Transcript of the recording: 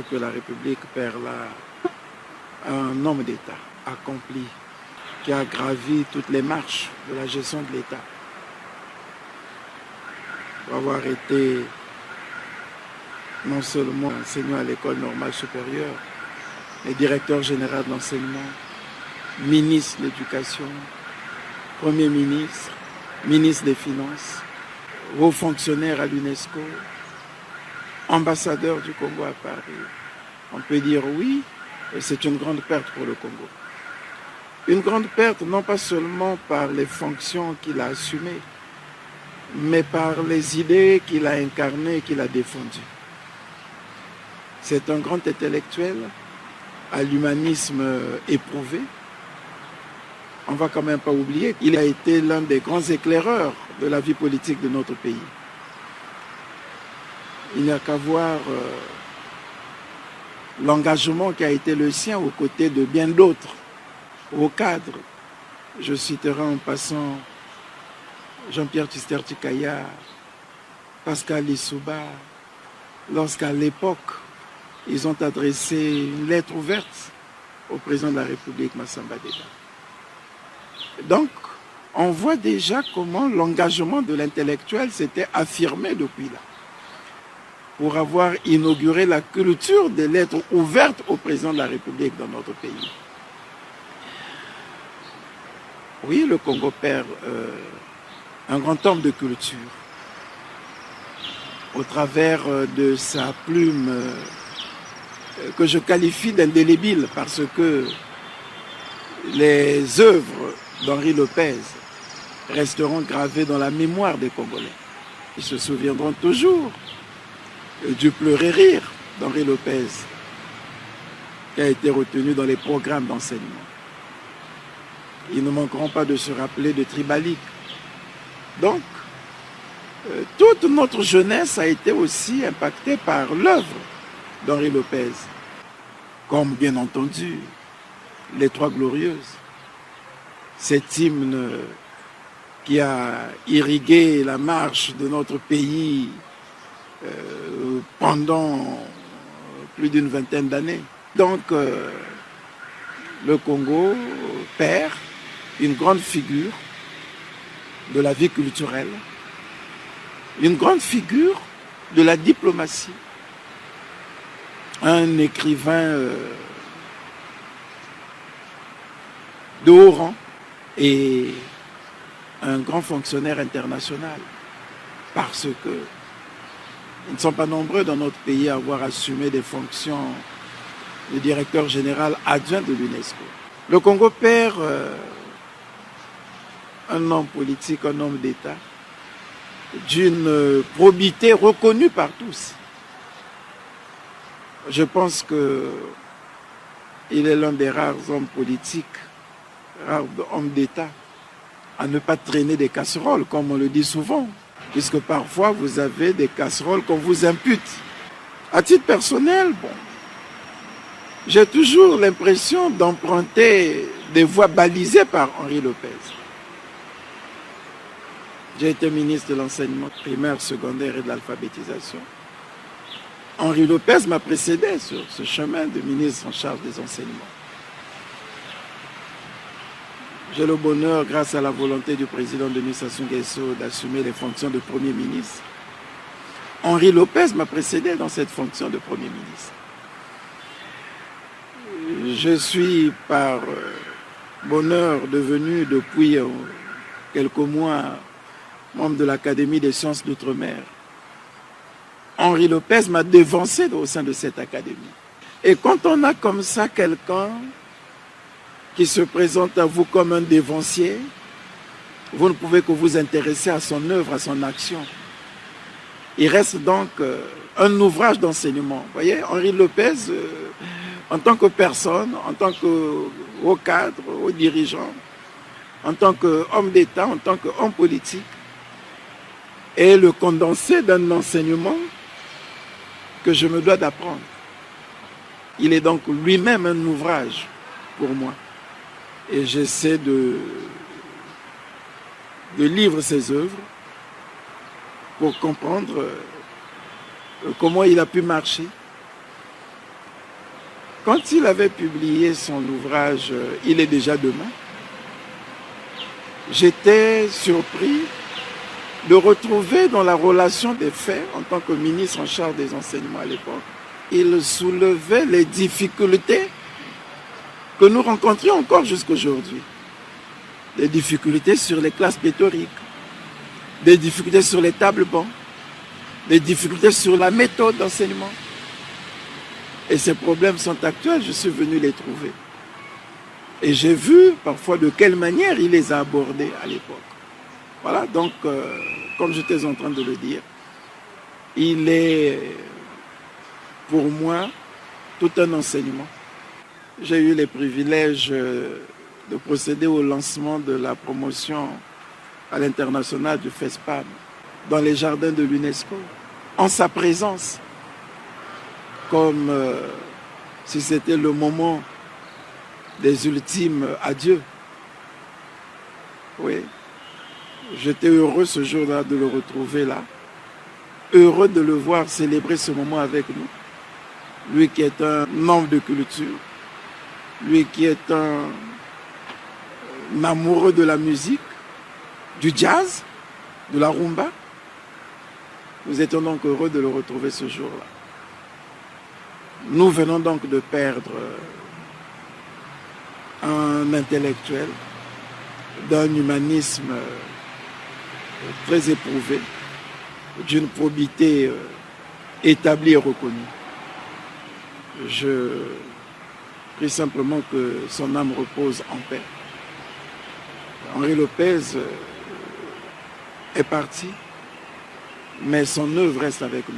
que la République perd là un homme d'État accompli, qui a gravi toutes les marches de la gestion de l'État. Pour avoir été non seulement enseignant à l'école normale supérieure, mais directeur général de l'enseignement, ministre de l'Éducation, Premier ministre, ministre des Finances, haut fonctionnaire à l'UNESCO, ambassadeur du Congo à Paris. On peut dire oui, c'est une grande perte pour le Congo. Une grande perte non pas seulement par les fonctions qu'il a assumées, mais par les idées qu'il a incarnées et qu'il a défendues. C'est un grand intellectuel à l'humanisme éprouvé. On ne va quand même pas oublier qu'il a été l'un des grands éclaireurs de la vie politique de notre pays. Il n'y a qu'à voir l'engagement qui a été le sien aux côtés de bien d'autres, aux cadres. Je citerai en passant Jean-Pierre Tchister-Tchikaya, Pascal Lissouba, lorsqu'à l'époque, ils ont adressé une lettre ouverte au président de la République, Massamba Deda. Donc, on voit déjà comment l'engagement de l'intellectuel s'était affirmé depuis là, pour avoir inauguré la culture des lettres ouvertes au président de la République dans notre pays. Oui, le Congo perd un grand homme de culture au travers de sa plume que je qualifie d'indélébile parce que les œuvres d'Henri Lopez resteront gravées dans la mémoire des Congolais. Ils se souviendront toujours du pleurer rire d'Henri Lopez qui a été retenu dans les programmes d'enseignement. Ils ne manqueront pas de se rappeler de Tribalik. Donc, toute notre jeunesse a été aussi impactée par l'œuvre d'Henri Lopez, comme bien entendu les Trois Glorieuses, cet hymne qui a irrigué la marche de notre pays pendant plus d'une vingtaine d'années. Donc, le Congo perd une grande figure de la vie culturelle, une grande figure de la diplomatie, un écrivain de haut rang et un grand fonctionnaire international, parce que ils ne sont pas nombreux dans notre pays à avoir assumé des fonctions de directeur général adjoint de l'UNESCO. Le Congo perd un homme politique, un homme d'État, d'une probité reconnue par tous. Je pense qu'il est l'un des rares hommes politiques, rares hommes d'État, à ne pas traîner des casseroles, comme on le dit souvent, puisque parfois vous avez des casseroles qu'on vous impute. À titre personnel, bon, j'ai toujours l'impression d'emprunter des voies balisées par Henri Lopez. J'ai été ministre de l'enseignement primaire, secondaire et de l'alphabétisation. Henri Lopez m'a précédé sur ce chemin de ministre en charge des enseignements. J'ai le bonheur, grâce à la volonté du président Denis Sassou Nguesso, d'assumer les fonctions de Premier ministre. Henri Lopez m'a précédé dans cette fonction de Premier ministre. Je suis par bonheur devenu depuis quelques mois membre de l'Académie des sciences d'outre-mer. Henri Lopez m'a dévancé au sein de cette académie. Et quand on a comme ça quelqu'un qui se présente à vous comme un dévancier, vous ne pouvez que vous intéresser à son œuvre, à son action. Il reste donc un ouvrage d'enseignement. Vous voyez, Henri Lopez, en tant que personne, en tant que haut cadre, haut dirigeant, en tant qu'homme d'État, en tant qu'homme politique, est le condensé d'un enseignement que je me dois d'apprendre. Il est donc lui-même un ouvrage pour moi. Et j'essaie de lire ses œuvres pour comprendre comment il a pu marcher, Quand il avait publié son ouvrage « Il est déjà demain », j'étais surpris de retrouver dans la relation des faits, en tant que ministre en charge des enseignements à l'époque, il soulevait les difficultés que nous rencontrions encore jusqu'aujourd'hui. Des difficultés sur les classes pléthoriques, des difficultés sur les tables bancs, des difficultés sur la méthode d'enseignement. Et ces problèmes sont actuels, je suis venu les trouver. Et j'ai vu parfois de quelle manière il les a abordés à l'époque. Voilà, donc, comme j'étais en train de le dire, il est pour moi tout un enseignement. J'ai eu les privilèges de procéder au lancement de la promotion à l'international du FESPAM dans les jardins de l'UNESCO, en sa présence, comme si c'était le moment des ultimes adieux. Oui, j'étais heureux ce jour-là de le retrouver là, heureux de le voir célébrer ce moment avec nous. Lui qui est un homme de culture, lui qui est un amoureux de la musique, du jazz, de la rumba. Nous étions donc heureux de le retrouver ce jour-là. Nous venons donc de perdre un intellectuel d'un humanisme très éprouvé, d'une probité établie et reconnue. Je prie simplement que son âme repose en paix. Henri Lopez est parti, mais son œuvre reste avec nous.